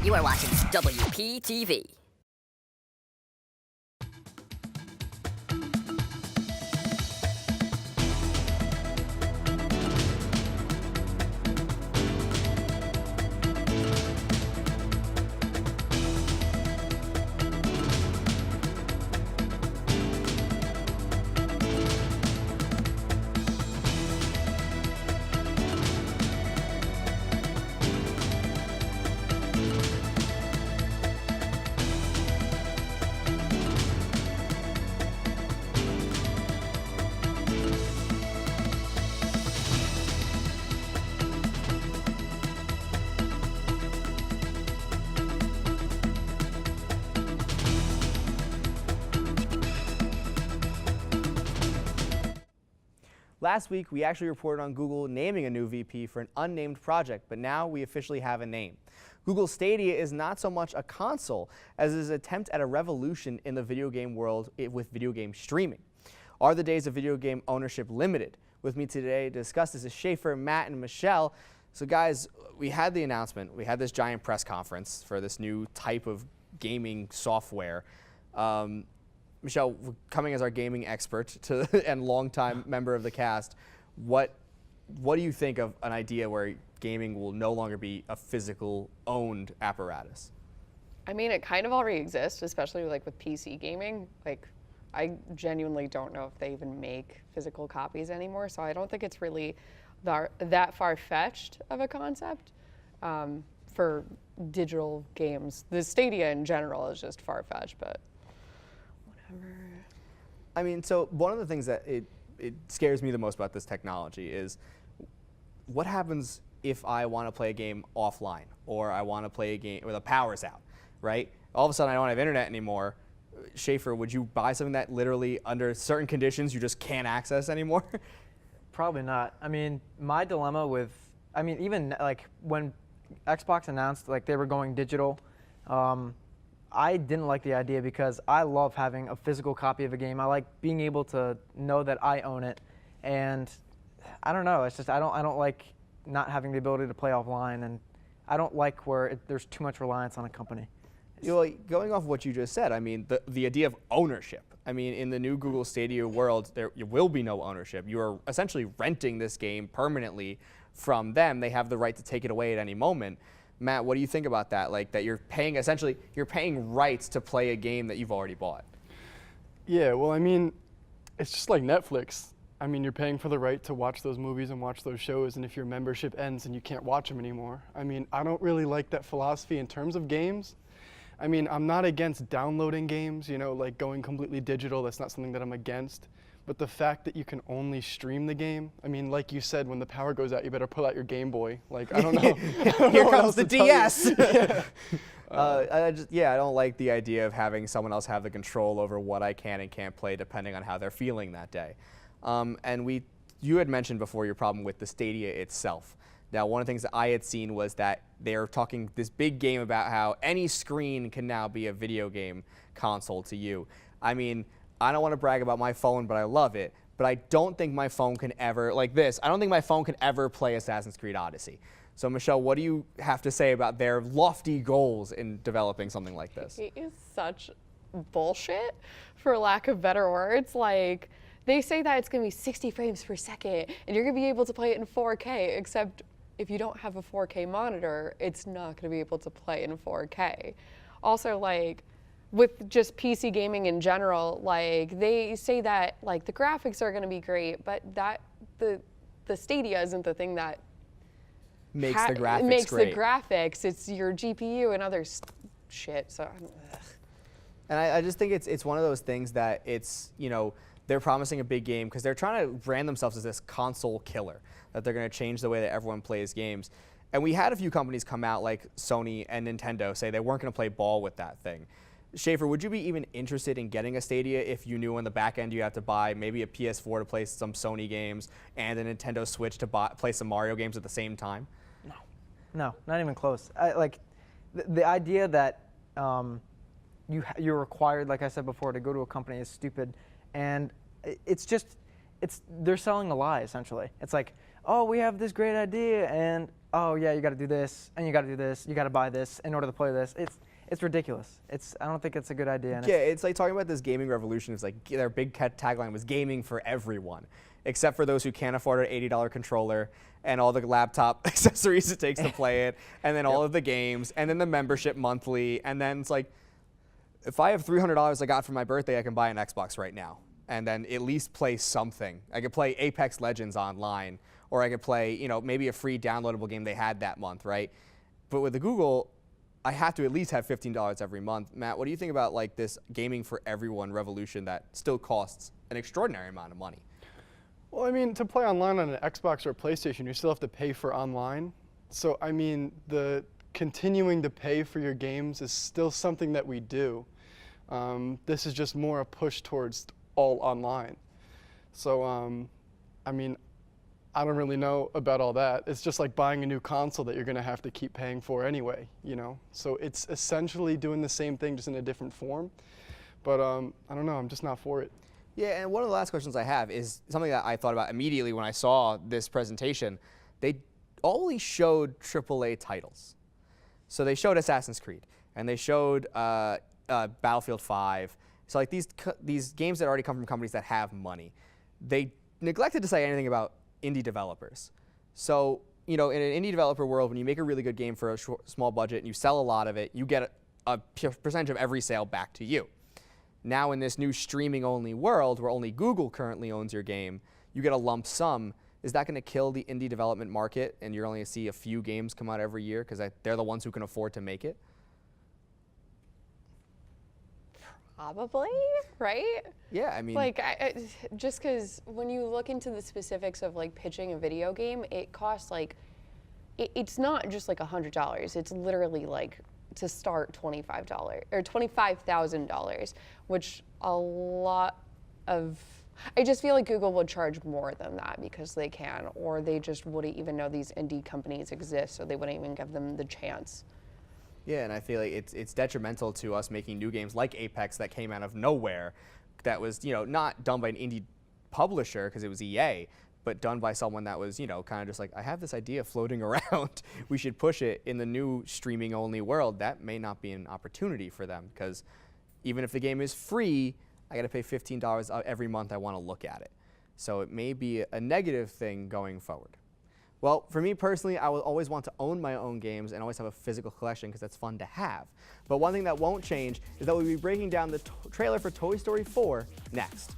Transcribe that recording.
You are watching WPTV. Last week, we actually reported on Google naming a new VP for an unnamed project, but now we officially have a name. Google Stadia is not so much a console as it is an attempt at a revolution in the video game world with video game streaming. Are the days of video game ownership limited? With me today to discuss this is Schaefer, Matt, and Michele. So guys, we had the announcement. We had this giant press conference for this new type of gaming software. Michele, coming as our gaming expert and longtime member of the cast, what do you think of an idea where gaming will no longer be a physical owned apparatus? I mean, it kind of already exists, especially like with PC gaming. Like, I genuinely don't know if they even make physical copies anymore, so I don't think it's really that far-fetched of a concept for digital games. The Stadia in general is just far-fetched, but whatever. I mean, so one of the things that it scares me the most about this technology is what happens if I want to play a game offline, or I want to play a game where the power's out, right? All of a sudden I don't have internet anymore. Schaefer, would you buy something that literally under certain conditions you just can't access anymore? Probably not. I mean, my dilemma with, even like when Xbox announced like they were going digital, I didn't like the idea because I love having a physical copy of a game. I like being able to know that I own it, and I don't know. It's just I don't like not having the ability to play offline, and I don't like where there's too much reliance on a company. You know, going off of what you just said, I mean, the idea of ownership. I mean, in the new Google Stadia world, there will be no ownership. You are essentially renting this game permanently from them. They have the right to take it away at any moment. Matt, what do you think about that? Like that you're paying rights to play a game that you've already bought. Yeah, well, I mean, it's just like Netflix. I mean, you're paying for the right to watch those movies and watch those shows, and if your membership ends and you can't watch them anymore. I mean, I don't really like that philosophy in terms of games. I mean, I'm not against downloading games, you know, like going completely digital. That's not something that I'm against. But the fact that you can only stream the game, I mean, like you said, when the power goes out, you better pull out your Game Boy. Like, I don't know. Here comes the DS. I don't like the idea of having someone else have the control over what I can and can't play depending on how they're feeling that day. And you had mentioned before your problem with the Stadia itself. Now, one of the things that I had seen was that they're talking this big game about how any screen can now be a video game console to you. I mean, I don't want to brag about my phone, but I love it. But I don't think my phone can ever, like this, I don't think my phone can ever play Assassin's Creed Odyssey. So, Michele, what do you have to say about their lofty goals in developing something like this? It is such bullshit, for lack of better words. Like, they say that it's going to be 60 frames per second, and you're going to be able to play it in 4K, except if you don't have a 4K monitor, it's not going to be able to play in 4K. Also, like, with just PC gaming in general, like, they say that, like, the graphics are going to be great, but that the Stadia isn't the thing that makes the graphics makes great. the graphics. It's your GPU and other shit. So, and I just think it's one of those things that it's, you know, they're promising a big game because they're trying to brand themselves as this console killer, that they're going to change the way that everyone plays games. And we had a few companies come out, like Sony and Nintendo, say they weren't going to play ball with that thing. Schaefer, would you be even interested in getting a Stadia if you knew on the back end you have to buy maybe a PS4 to play some Sony games and a Nintendo Switch to play some Mario games at the same time? No, not even close. Like the idea that you're required, like I said before, to go to a company is stupid, and they're selling a lie essentially. It's like, oh, we have this great idea, and oh yeah, you got to do this, and you got to do this, you got to buy this in order to play this. It's ridiculous. I don't think it's a good idea. And Yeah, it's like talking about this gaming revolution. It's like their big tagline was gaming for everyone, except for those who can't afford an $80 controller and all the laptop accessories it takes to play it, and then all of the games, and then the membership monthly, and then it's like, if I have $300 I got for my birthday, I can buy an Xbox right now, and then at least play something. I could play Apex Legends online, or I could play, you know, maybe a free downloadable game they had that month, right? But with the Google, I have to at least have $15 every month. Matt, what do you think about like this gaming for everyone revolution that still costs an extraordinary amount of money? Well, I mean, to play online on an Xbox or a PlayStation, you still have to pay for online. So, I mean, the continuing to pay for your games is still something that we do. This is just more a push towards all online. So, I mean, I don't really know about all that. It's just like buying a new console that you're going to have to keep paying for anyway, you know? So it's essentially doing the same thing, just in a different form. But I don't know, I'm just not for it. Yeah, and one of the last questions I have is something that I thought about immediately when I saw this presentation. They only showed AAA titles. So they showed Assassin's Creed, and they showed Battlefield 5. So like these games that already come from companies that have money. They neglected to say anything about indie developers. So, you know, in an indie developer world, when you make a really good game for a small budget and you sell a lot of it, you get a percentage of every sale back to you. Now in this new streaming-only world where only Google currently owns your game, you get a lump sum. Is that going to kill the indie development market and you're only going to see a few games come out every year because they're the ones who can afford to make it? Probably, right? Yeah, I mean, Like, just because when you look into the specifics of like pitching a video game, it costs like, it's not just like $100. It's literally like to start $25 or $25,000, which a lot of, I just feel like Google would charge more than that because they can, or they just wouldn't even know these indie companies exist, so they wouldn't even give them the chance. yeah, and I feel like it's detrimental to us making new games like Apex that came out of nowhere, that was, you know, not done by an indie publisher because it was EA, but done by someone that was, you know, kind of just like, I have this idea floating around. We should push it in the new streaming-only world. That may not be an opportunity for them because even if the game is free, I got to pay $15 every month I want to look at it. So it may be a negative thing going forward. Well, for me personally, I will always want to own my own games and always have a physical collection because that's fun to have. But one thing that won't change is that we'll be breaking down the trailer for Toy Story 4 next.